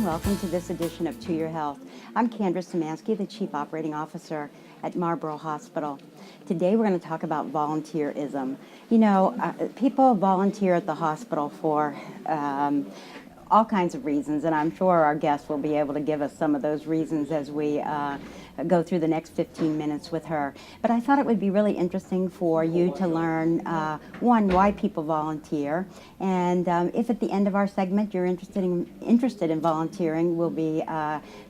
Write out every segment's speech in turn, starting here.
welcome to this edition of To Your Health. I'm Szymanski, the Chief Operating Officer at Marlborough Hospital. Today we're going to talk about volunteerism. You know, people volunteer at the hospital for all kinds of reasons, and I'm sure our guest will be able to give us some of those reasons as we go through the next 15 minutes with her. But I thought it would be really interesting for you to learn, one, why people volunteer, and if at the end of our segment you're interested in volunteering, we'll be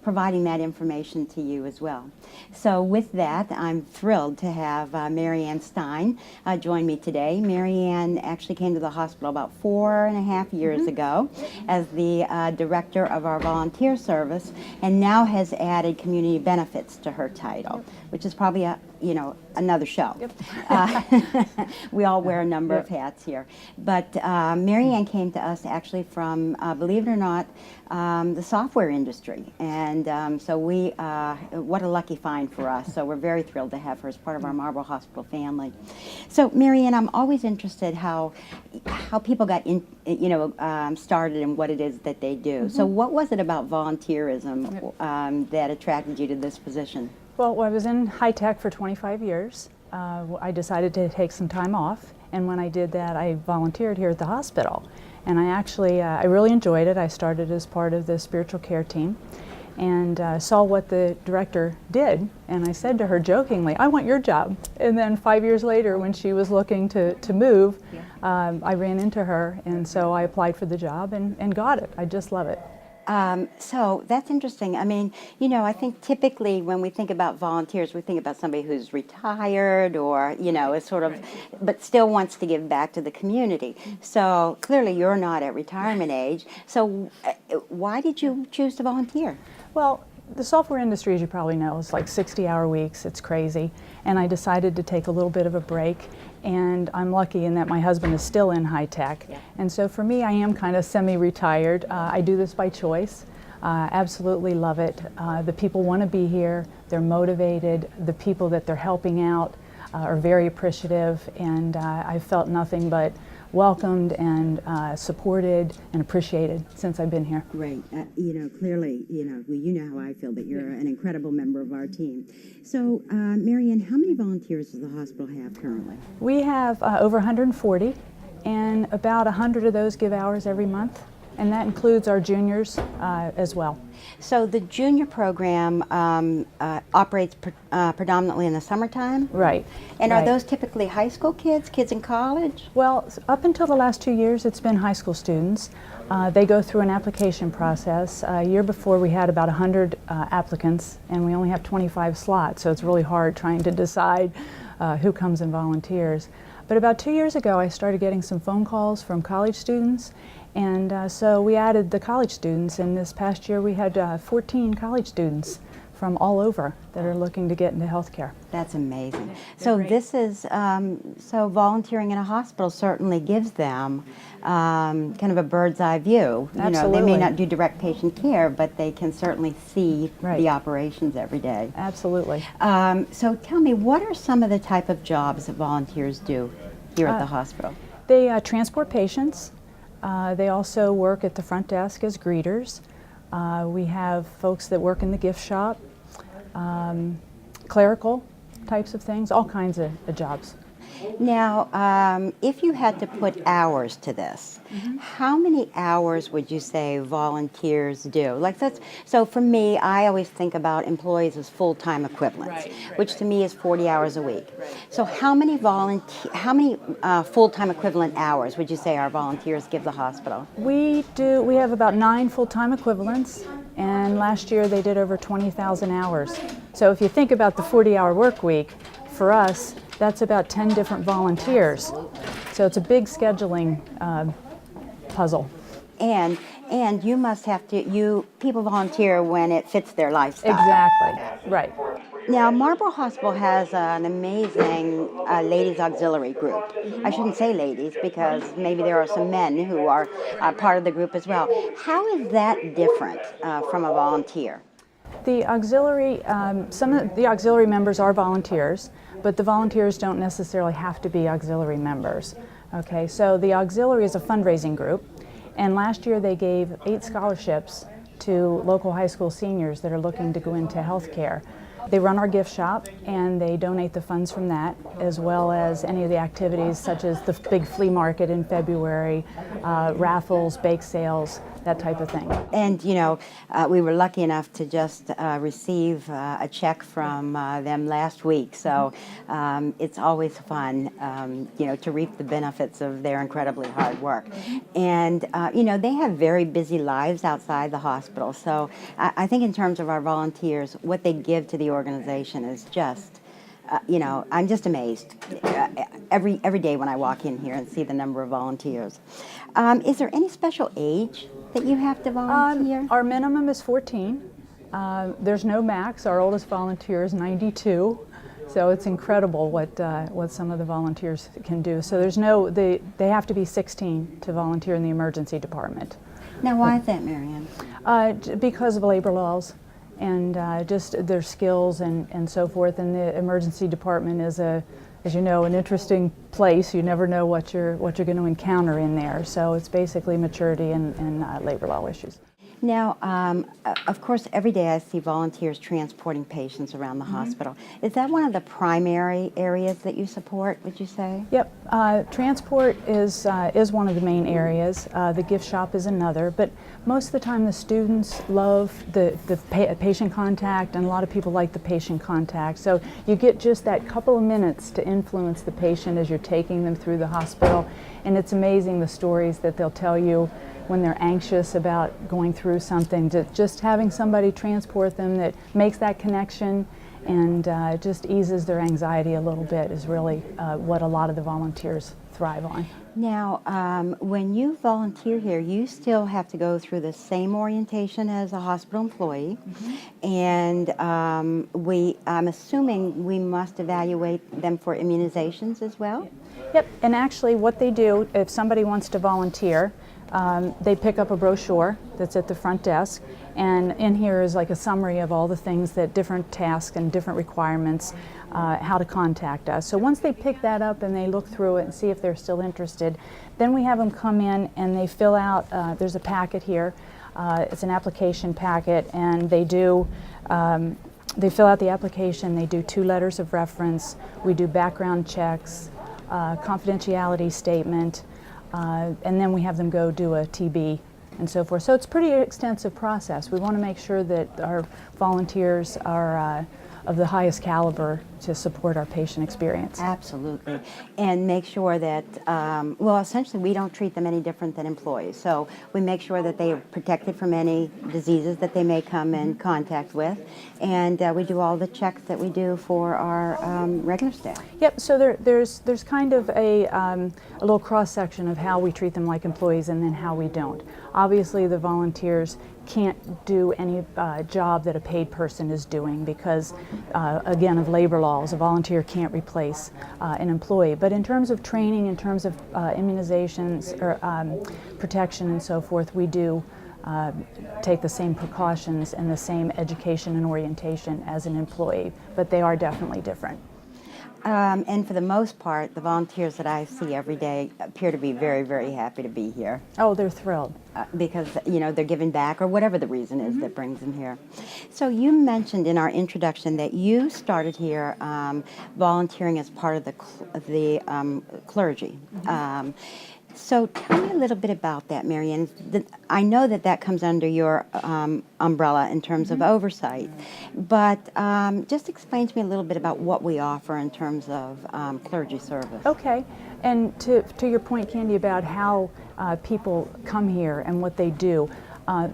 providing that information to you as well. So with that, I'm thrilled to have Mary Ann Stein join me today. Mary Ann actually came to the hospital about 4.5 years ago as the director of our volunteer service, and now has added community benefits to her title, which is probably another show. We all wear a number of hats here. But Mary Ann came to us actually from, believe it or not, the software industry. And so what a lucky find for us. So we're very thrilled to have her as part of our Marlborough Hospital family. So Mary Ann, I'm always interested how people got started in what it is that they do. So what was it about volunteerism that attracted you to this position? Well, I was in high tech for 25 years. I decided to take some time off, and when I did that, I volunteered here at the hospital. And I really enjoyed it. I started as part of the spiritual care team, and saw what the director did, and I said to her jokingly, "I want your job." And then 5 years later, when she was looking to move, I ran into her, and so I applied for the job and got it. I just love it. So that's interesting. I mean, I think typically when we think about volunteers, we think about somebody who's retired or, is sort of, but still wants to give back to the community. So clearly you're not at retirement age. So why did you choose to volunteer? Well, the software industry, as you probably know, is like 60-hour weeks. It's crazy. And I decided to take a little bit of a break. And I'm lucky in that my husband is still in high tech. And so for me, I am kind of semi-retired. I do this by choice. Absolutely love it. The people want to be here. They're motivated. The people that they're helping out are very appreciative. And I felt nothing but welcomed and supported and appreciated since I've been here. Great. Clearly, you know how I feel, that you're an incredible member of our team. So, Mary Ann, how many volunteers does the hospital have currently? We have over 140, and about 100 of those give hours every month, and that includes our juniors as well. So the junior program operates predominantly in the summertime? Right. And are those typically high school kids in college? Well, up until the last 2 years, it's been high school students. They go through an application process. A year before, we had about 100 applicants, and we only have 25 slots, so it's really hard trying to decide who comes and volunteers. But about 2 years ago, I started getting some phone calls from college students, and so we added the college students, and this past year we had 14 college students from all over that are looking to get into healthcare. That's amazing. So this is, so volunteering in a hospital certainly gives them kind of a bird's eye view. Absolutely. They may not do direct patient care, but they can certainly see the operations every day. Absolutely. So tell me, what are some of the type of jobs that volunteers do here at the hospital? They transport patients. They also work at the front desk as greeters. We have folks that work in the gift shop, clerical types of things, all kinds of jobs. Now, if you had to put hours to this, how many hours would you say volunteers do? So for me, I always think about employees as full-time equivalents, which to me is 40 hours a week. So how many full-time equivalent hours would you say our volunteers give the hospital? We have about 9 full-time equivalents, and last year they did over 20,000 hours. So if you think about the 40-hour work week, for us, that's about 10 different volunteers. So it's a big scheduling puzzle. And you must have to, people volunteer when it fits their lifestyle. Exactly, right. Now, Marlborough Hospital has an amazing ladies auxiliary group. I shouldn't say ladies because maybe there are some men who are part of the group as well. How is that different from a volunteer? The auxiliary, some of the auxiliary members are volunteers, but the volunteers don't necessarily have to be auxiliary members. Okay, so the auxiliary is a fundraising group, and last year they gave 8 scholarships to local high school seniors that are looking to go into healthcare. They run our gift shop and they donate the funds from that, as well as any of the activities such as the big flea market in February, raffles, bake sales, that type of thing. And you know, we were lucky enough to just receive a check from them last week, so it's always fun, you know, to reap the benefits of their incredibly hard work. And you know, they have very busy lives outside the hospital, so I think in terms of our volunteers, what they give to the organization is just, you know, I'm just amazed every day when I walk in here and see the number of volunteers. Is there any special age that you have to volunteer? Our minimum is 14. There's no max. Our oldest volunteer is 92. So it's incredible what some of the volunteers can do. So there's no, they have to be 16 to volunteer in the emergency department. Now, why is that, Marianne? Because of labor laws and just their skills and so forth. And the emergency department is as you know, an interesting place. You never know what you're going to encounter in there. So it's basically maturity and labor law issues. Now, of course, every day I see volunteers transporting patients around the hospital. Is that one of the primary areas that you support, would you say? Yep. Transport is one of the main areas. The gift shop is another. But most of the time the students love the patient contact, and a lot of people like the patient contact. So you get just that couple of minutes to influence the patient as you're taking them through the hospital. And it's amazing the stories that they'll tell you when they're anxious about going through something. Just having somebody transport them that makes that connection and just eases their anxiety a little bit is really what a lot of the volunteers thrive on. Now, when you volunteer here, you still have to go through the same orientation as a hospital employee, and I'm assuming we must evaluate them for immunizations as well? Yep, and actually what they do, if somebody wants to volunteer, they pick up a brochure that's at the front desk, and in here is like a summary of all the things that different tasks and different requirements, how to contact us. So once they pick that up and they look through it and see if they're still interested, then we have them come in and they fill out, there's a packet here, it's an application packet, and they do, they fill out the application, they do 2 letters of reference, we do background checks, confidentiality statement, and then we have them go do a TB and so forth. So it's a pretty extensive process. We want to make sure that our volunteers are of the highest caliber to support our patient experience. Absolutely. And make sure that, well, essentially we don't treat them any different than employees. So we make sure that they are protected from any diseases that they may come in contact with. And we do all the checks that we do for our regular staff. Yep, so there's kind of a little cross-section of how we treat them like employees and then how we don't. Obviously the volunteers can't do any job that a paid person is doing because, again, of labor laws. A volunteer can't replace an employee. But in terms of training, in terms of immunizations or protection and so forth, we do take the same precautions and the same education and orientation as an employee, but they are definitely different. And for the most part, the volunteers that I see every day appear to be very, very happy to be here. Oh, they're thrilled. Because, you know, they're giving back or whatever the reason is that brings them here. So you mentioned in our introduction that you started here volunteering as part of the clergy. So tell me a little bit about that, Marianne. I know that comes under your umbrella in terms of oversight, but just explain to me a little bit about what we offer in terms of clergy service. Okay, and to your point, Candy, about how people come here and what they do,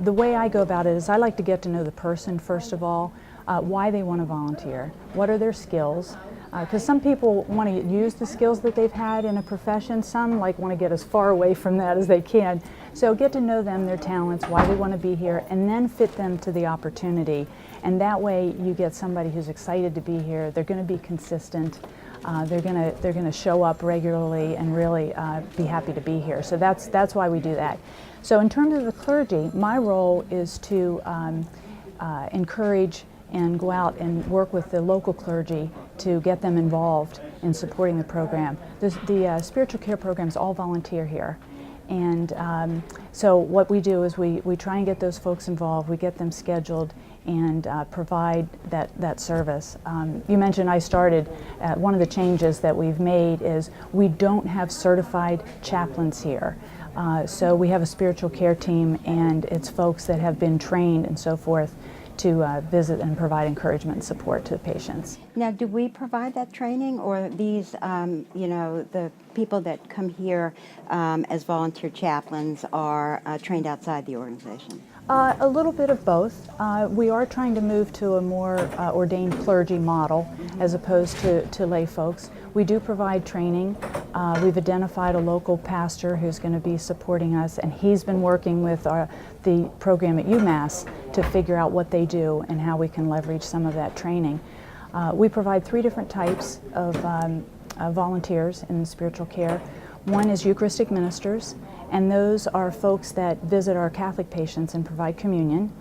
the way I go about it is I like to get to know the person first of all, why they want to volunteer, what are their skills, because some people want to use the skills that they've had in a profession, some want to get as far away from that as they can. So get to know them, their talents, why they want to be here, and then fit them to the opportunity. And that way you get somebody who's excited to be here, they're going to be consistent, they're going to show up regularly and really be happy to be here. So that's why we do that. So in terms of the clergy, my role is to encourage and go out and work with the local clergy to get them involved in supporting the program. The spiritual care program is all volunteer here, And so what we do is we try and get those folks involved, we get them scheduled, and provide that service. You mentioned I started, one of the changes that we've made is we don't have certified chaplains here. So we have a spiritual care team, and it's folks that have been trained and so forth to visit and provide encouragement and support to the patients. Now, do we provide that training, or these, you know, the people that come here as volunteer chaplains are trained outside the organization? A little bit of both. We are trying to move to a more ordained clergy model as opposed to lay folks. We do provide training. We've identified a local pastor who's going to be supporting us, and he's been working with the program at UMass to figure out what they do and how we can leverage some of that training. We provide 3 different types of volunteers in spiritual care. One is Eucharistic ministers, and those are folks that visit our Catholic patients and provide communion.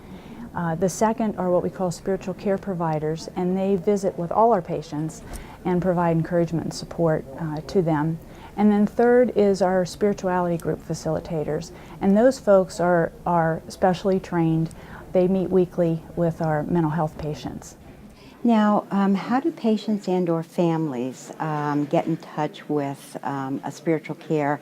The second are what we call spiritual care providers, and they visit with all our patients and provide encouragement and support to them. And then third is our spirituality group facilitators, and those folks are specially trained. They meet weekly with our mental health patients. Now, how do patients and or families get in touch with a spiritual care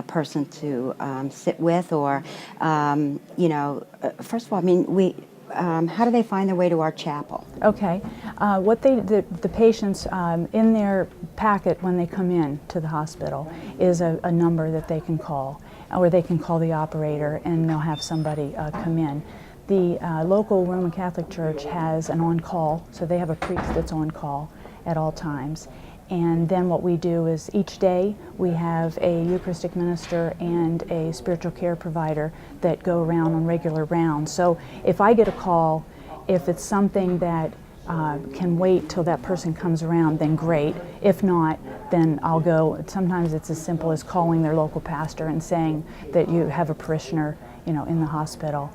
person to sit with, or, you know, first of all, I mean, how do they find their way to our chapel? Okay. The patients, in their packet when they come in to the hospital is a number that they can call, or they can call the operator and they'll have somebody come in. The local Roman Catholic Church has an on-call, so they have a priest that's on call at all times. And then what we do is each day we have a Eucharistic minister and a spiritual care provider that go around on regular rounds. So if I get a call, if it's something that can wait till that person comes around, then great. If not, then I'll go. Sometimes it's as simple as calling their local pastor and saying that you have a parishioner, you know, in the hospital.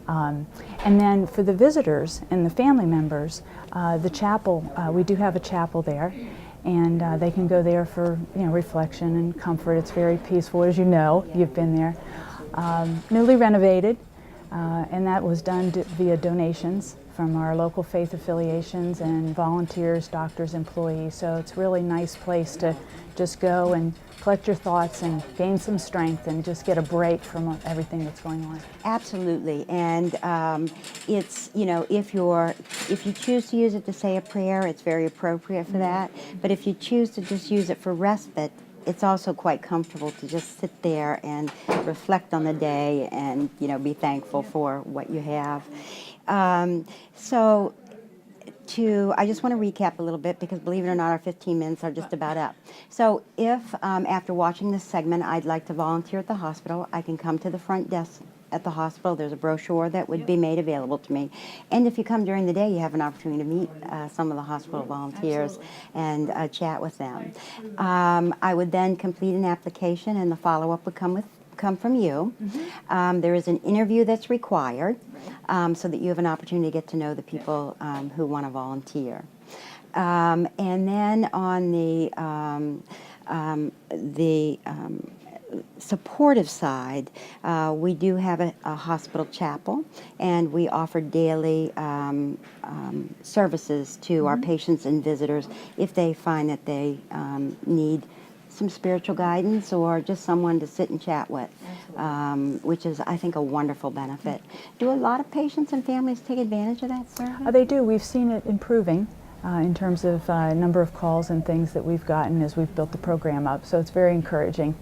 And then for the visitors and the family members, the chapel, we do have a chapel there, and they can go there for, you know, reflection and comfort. It's very peaceful, as you know. You've been there. Newly renovated, and that was done via donations from our local faith affiliations and volunteers, doctors, employees. So it's a really nice place to just go and collect your thoughts and gain some strength and just get a break from everything that's going on. Absolutely, and it's, you know, if you choose to use it to say a prayer, it's very appropriate for that. But if you choose to just use it for respite, it's also quite comfortable to just sit there and reflect on the day and, you know, be thankful for what you have. I just want to recap a little bit, because believe it or not, our 15 minutes are just about up. So if after watching this segment I'd like to volunteer at the hospital, I can come to the front desk at the hospital. There's a brochure that would be made available to me. And if you come during the day, you have an opportunity to meet some of the hospital volunteers and chat with them. I would then complete an application, and the follow-up would come from you. There is an interview that's required, so that you have an opportunity to get to know the people who want to volunteer. And then on the supportive side, we do have a hospital chapel, and we offer daily services to our patients and visitors if they find that they need some spiritual guidance or just someone to sit and chat with, which is, I think, a wonderful benefit. Do a lot of patients and families take advantage of that service? They do. We've seen it improving in terms of number of calls and things that we've gotten as we've built the program up. So it's very encouraging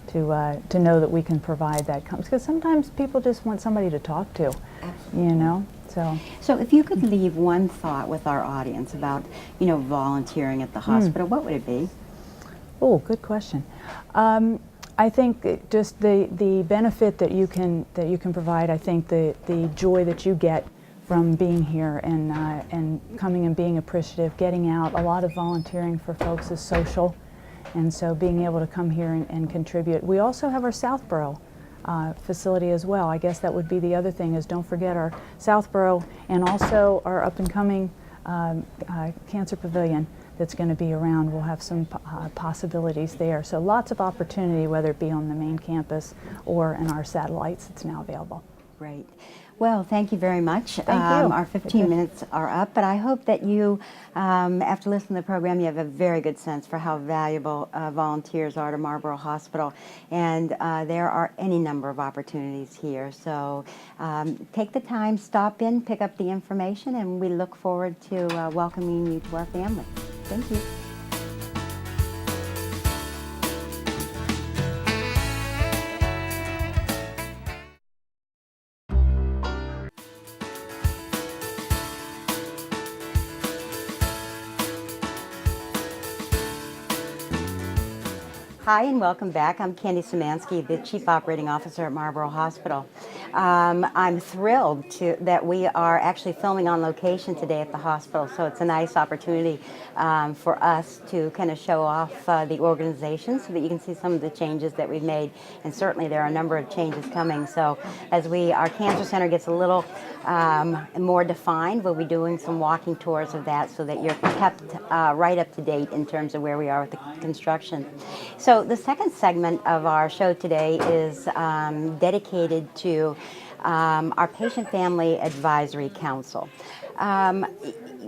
to know that we can provide that, because sometimes people just want somebody to talk to. Absolutely. You know. So if you could leave one thought with our audience about, you know, volunteering at the hospital, what would it be? Oh, good question. I think just the benefit that you can provide. I think the joy that you get from being here and coming and being appreciative, getting out. A lot of volunteering for folks is social, and so being able to come here and contribute. We also have our Southborough facility as well. I guess that would be the other thing, is don't forget our Southborough and also our up and coming cancer pavilion that's going to be around, we'll have some possibilities there. So lots of opportunity, whether it be on the main campus or in our satellites that's now available. Great. Well, thank you very much. Thank you. Our 15 minutes are up, but I hope that you, after listening to the program, you have a very good sense for how valuable volunteers are to Marlborough Hospital. And there are any number of opportunities here. So take the time, stop in, pick up the information, and we look forward to welcoming you to our family. Thank you. Hi and welcome back. I'm Candy Szymanski, the Chief Operating Officer at Marlborough Hospital. I'm thrilled that we are actually filming on location today at the hospital, so it's a nice opportunity for us to kind of show off the organization so that you can see some of the changes that we've made, and certainly there are a number of changes coming. So as our cancer center gets a little more defined, we'll be doing some walking tours of that so that you're kept right up to date in terms of where we are with the construction. So the second segment of our show today is dedicated to our Patient Family Advisory Council.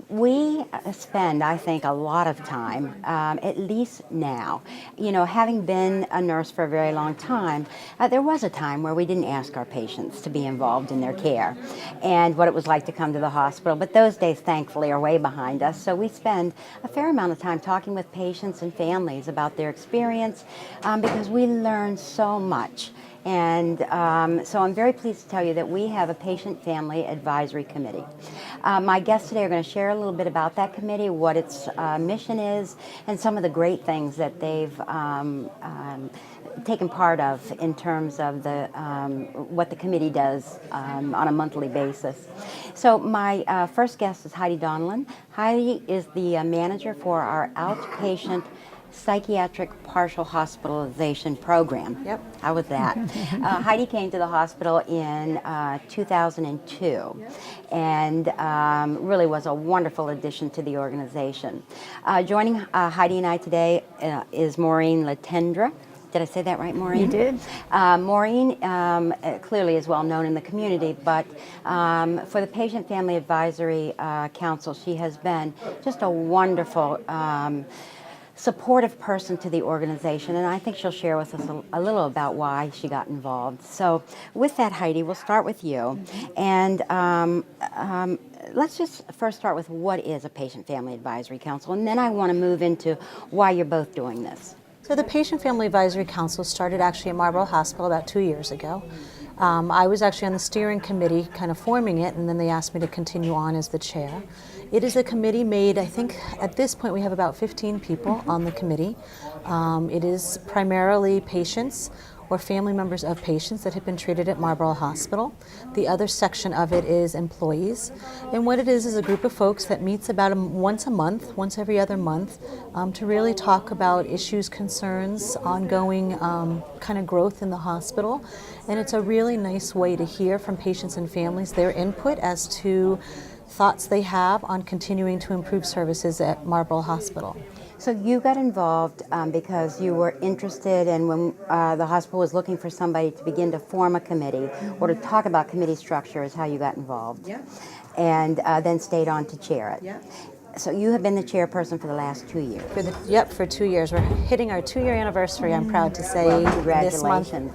We spend, I think, a lot of time, at least now. You know, having been a nurse for a very long time, there was a time where we didn't ask our patients to be involved in their care and what it was like to come to the hospital. But those days, thankfully, are way behind us. So we spend a fair amount of time talking with patients and families about their experience because we learn so much. And so I'm very pleased to tell you that we have a Patient Family Advisory Committee. My guests today are going to share a little bit about that committee, what its mission is, and some of the great things that they've taken part of in terms of what the committee does on a monthly basis. So my first guest is Heidi Donlan. Heidi is the manager for our outpatient psychiatric partial hospitalization program. Yep. How was that? Heidi came to the hospital in 2002 yep. and really was a wonderful addition to the organization. Joining Heidi and I today is Maureen Latendra. Did I say that right, Maureen? You did. Maureen clearly is well known in the community, but for the Patient Family Advisory Council, she has been just a wonderful supportive person to the organization, and I think she'll share with us a little about why she got involved. So with that, Heidi, we'll start with you. And let's just first start with what is a Patient Family Advisory Council, and then I want to move into why you're both doing this. So the Patient Family Advisory Council started actually at Marlborough Hospital about 2 years ago. I was actually on the steering committee kind of forming it, and then they asked me to continue on as the chair. It is a committee made, I think at this point we have about 15 people on the committee. It is primarily patients or family members of patients that have been treated at Marlborough Hospital. The other section of it is employees. And what it is a group of folks that meets about once a month, once every other month, to really talk about issues, concerns, ongoing kind of growth in the hospital. And it's a really nice way to hear from patients and families their input as to thoughts they have on continuing to improve services at Marlborough Hospital. So you got involved because you were interested, and when the hospital was looking for somebody to begin to form a committee or to talk about committee structure is how you got involved. Yeah. And then stayed on to chair it. Yeah. So you have been the chairperson for the last 2 years. For 2 years. We're hitting our 2-year anniversary, I'm proud to say, Well, this month. congratulations.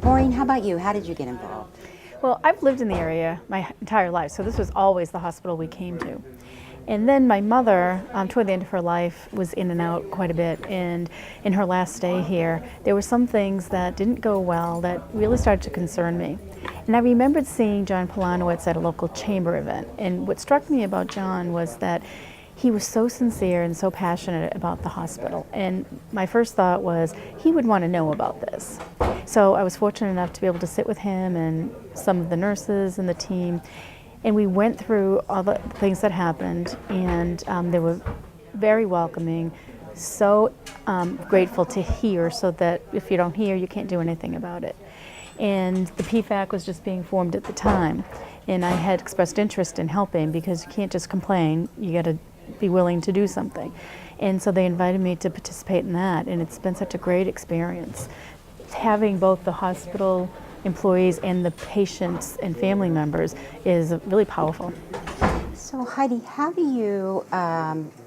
Maureen, how about you? How did you get involved? Well, I've lived in the area my entire life, so this was always the hospital we came to. And then my mother, toward the end of her life, was in and out quite a bit. And in her last stay here, there were some things that didn't go well that really started to concern me. And I remembered seeing John Polanowitz at a local chamber event. And what struck me about John was that he was so sincere and so passionate about the hospital. And my first thought was he would want to know about this. So I was fortunate enough to be able to sit with him and some of the nurses and the team. And we went through all the things that happened, and they were very welcoming, so grateful to hear, so that if you don't hear, you can't do anything about it. And the PFAC was just being formed at the time, and I had expressed interest in helping because you can't just complain, you got to be willing to do something. And so they invited me to participate in that, and it's been such a great experience. Having both the hospital employees and the patients and family members is really powerful. So Heidi, how do you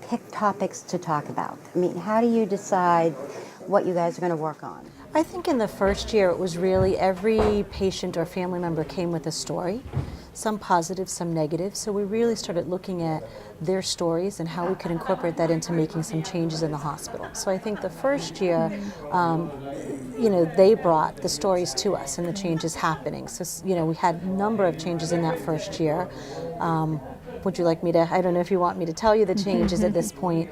pick topics to talk about? I mean, how do you decide what you guys are going to work on? I think in the first year it was really every patient or family member came with a story, some positive, some negative. So we really started looking at their stories and how we could incorporate that into making some changes in the hospital. So I think the first year, they brought the stories to us and the changes happening. So, we had a number of changes in that first year. Would you like me to, I don't know if you want me to tell you the changes at this point.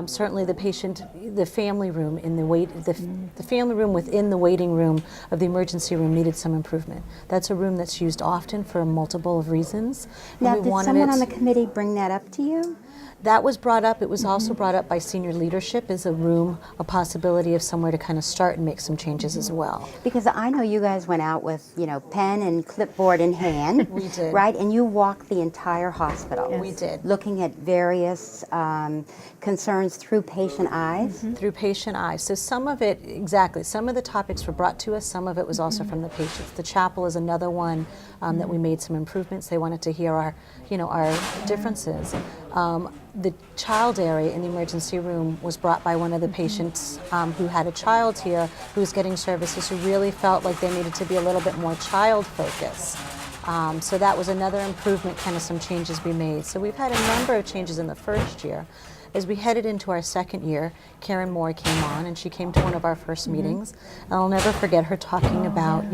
Certainly the family room in the family room within the waiting room of the emergency room needed some improvement. That's a room that's used often for multiple of reasons. Now, did someone on the committee bring that up to you? That was brought up. It was also brought up by senior leadership as a possibility of somewhere to kind of start and make some changes as well. Because I know you guys went out with, pen and clipboard in hand. We did. Right? And you walked the entire hospital. We did. Looking at various concerns through patient eyes. Through patient eyes. So some of it, exactly, some of the topics were brought to us, some of it was also from the patients. The chapel is another one that we made some improvements. They wanted to hear our differences. The child area in the emergency room was brought by one of the patients who had a child here who was getting services, who really felt like they needed to be a little bit more child focused. So that was another improvement, kind of some changes we made. So we've had a number of changes in the first year. As we headed into our second year, Karen Moore came on, and she came to one of our first meetings. And I'll never forget her talking about,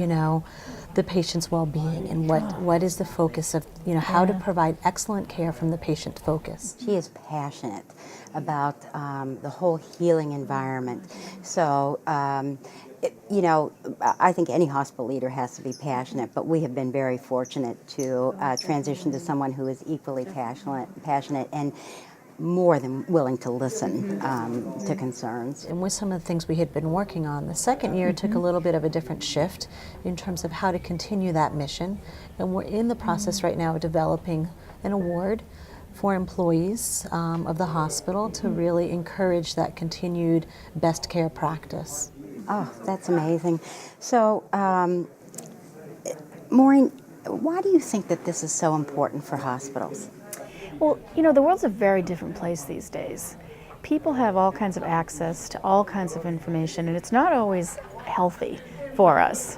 the patient's well-being and what is the focus of, how to provide excellent care from the patient focus. She is passionate about the whole healing environment. So, I think any hospital leader has to be passionate, but we have been very fortunate to transition to someone who is equally passionate and more than willing to listen to concerns. And with some of the things we had been working on, the second year took a little bit of a different shift in terms of how to continue that mission. And we're in the process right now of developing an award for employees of the hospital to really encourage that continued best care practice. Oh, that's amazing. So, Maureen, why do you think that this is so important for hospitals? Well, the world's a very different place these days. People have all kinds of access to all kinds of information, and it's not always healthy for us.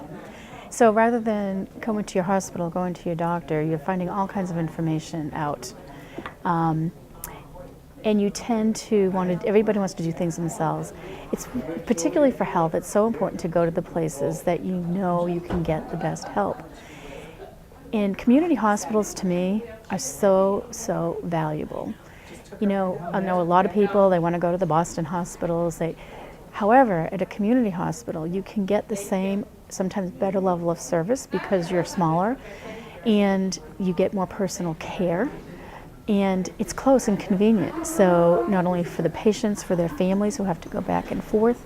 So rather than going to your hospital, going to your doctor, you're finding all kinds of information out. And you tend to everybody wants to do things themselves. It's particularly for health, it's so important to go to the places that you can get the best help. And community hospitals, to me, are so valuable. I know a lot of people, they want to go to the Boston hospitals. However, at a community hospital, you can get the same, sometimes better level of service because you're smaller, and you get more personal care, and it's close and convenient. So not only for the patients, for their families who have to go back and forth,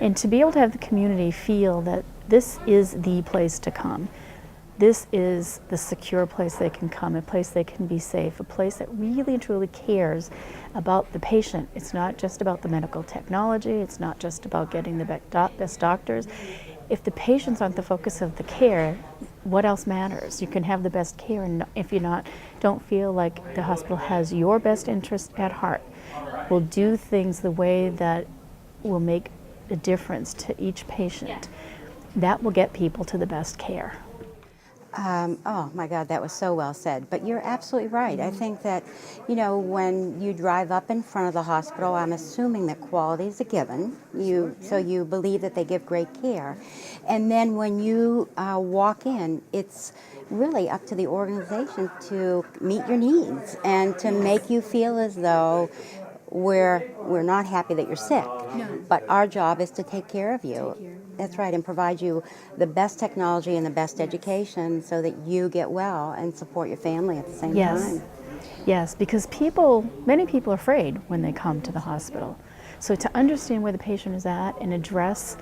and to be able to have the community feel that this is the place to come. This is the secure place they can come, a place they can be safe, a place that really and truly cares about the patient. It's not just about the medical technology, it's not just about getting the best doctors. If the patients aren't the focus of the care, what else matters? You can have the best care, and if you don't feel like the hospital has your best interest at heart, will do things the way that will make a difference to each patient, that will get people to the best care. Oh my God, that was so well said. But you're absolutely right. I think that, when you drive up in front of the hospital, I'm assuming that quality is a given. So you believe that they give great care. And then when you walk in, it's really up to the organization to meet your needs and to make you feel as though we're not happy that you're sick, but our job is to take care of you. That's right, and provide you the best technology and the best education so that you get well and support your family at the same time. Yes, because many people are afraid when they come to the hospital. So to understand where the patient is at and address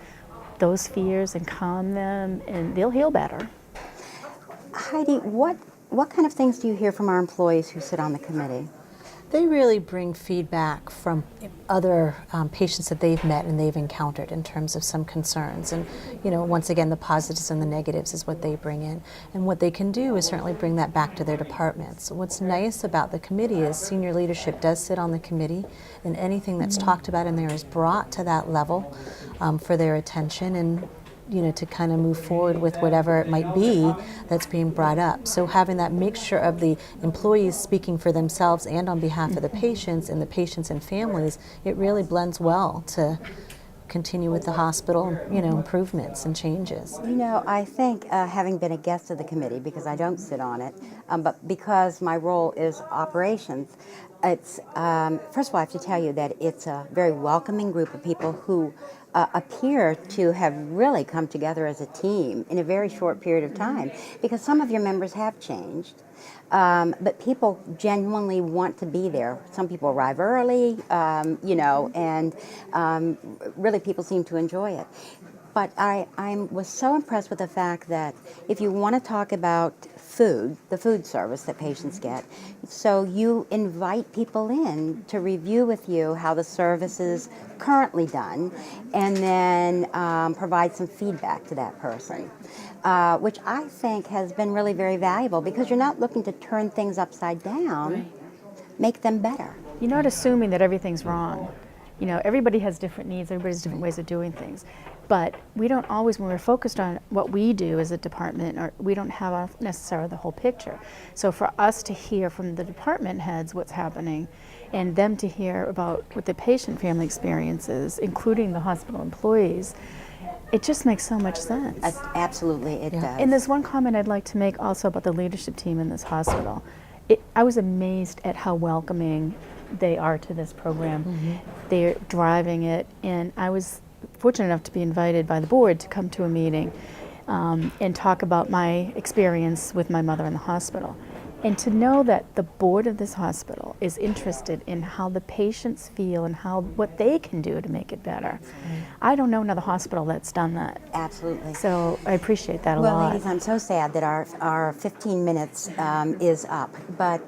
those fears and calm them, and they'll heal better. Heidi, what kind of things do you hear from our employees who sit on the committee? They really bring feedback from other patients that they've met and they've encountered in terms of some concerns. And, you know, once again, the positives and the negatives is what they bring in. And what they can do is certainly bring that back to their departments. What's nice about the committee is senior leadership does sit on the committee, and anything that's talked about in there is brought to that level for their attention, and you know, to kind of move forward with whatever it might be that's being brought up. So having that mixture of the employees speaking for themselves and on behalf of the patients and families, it really blends well to continue with the hospital, you know, improvements and changes. You know, I think having been a guest of the committee, because I don't sit on it, but because my role is operations, it's, first of all, I have to tell you that it's a very welcoming group of people who appear to have really come together as a team in a very short period of time, because some of your members have changed. But people genuinely want to be there. Some people arrive early, you know, and really people seem to enjoy it. But I was so impressed with the fact that if you want to talk about food, the food service that patients get, so you invite people in to review with you how the service is currently done, and then provide some feedback to that person, which I think has been really very valuable, because you're not looking to turn things upside down, make them better. You're not assuming that everything's wrong. You know, everybody has different needs, everybody has different ways of doing things. But we don't always, when we're focused on what we do as a department, or we don't have necessarily the whole picture. So for us to hear from the department heads what's happening, and them to hear about what the patient family experiences, including the hospital employees, it just makes so much sense. Absolutely, it does. And there's one comment I'd like to make also about the leadership team in this hospital. I was amazed at how welcoming they are to this program. They're driving it, and I was fortunate enough to be invited by the board to come to a meeting and talk about my experience with my mother in the hospital. And to know that the board of this hospital is interested in how the patients feel and what they can do to make it better. I don't know another hospital that's done that. Absolutely. So I appreciate that a Well, lot. ladies, I'm so sad that our 15 minutes is up, but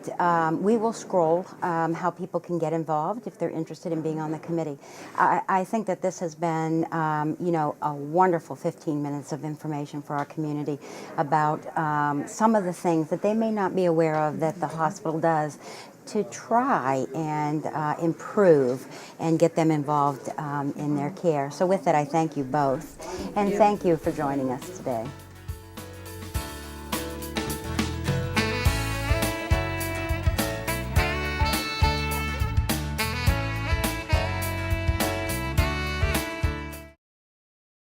we will scroll how people can get involved if they're interested in being on the committee. I think that this has been, you know, a wonderful 15 minutes of information for our community about some of the things that they may not be aware of that the hospital does to try and improve and get them involved in their care. So with that, I thank you both, and thank you for joining us today.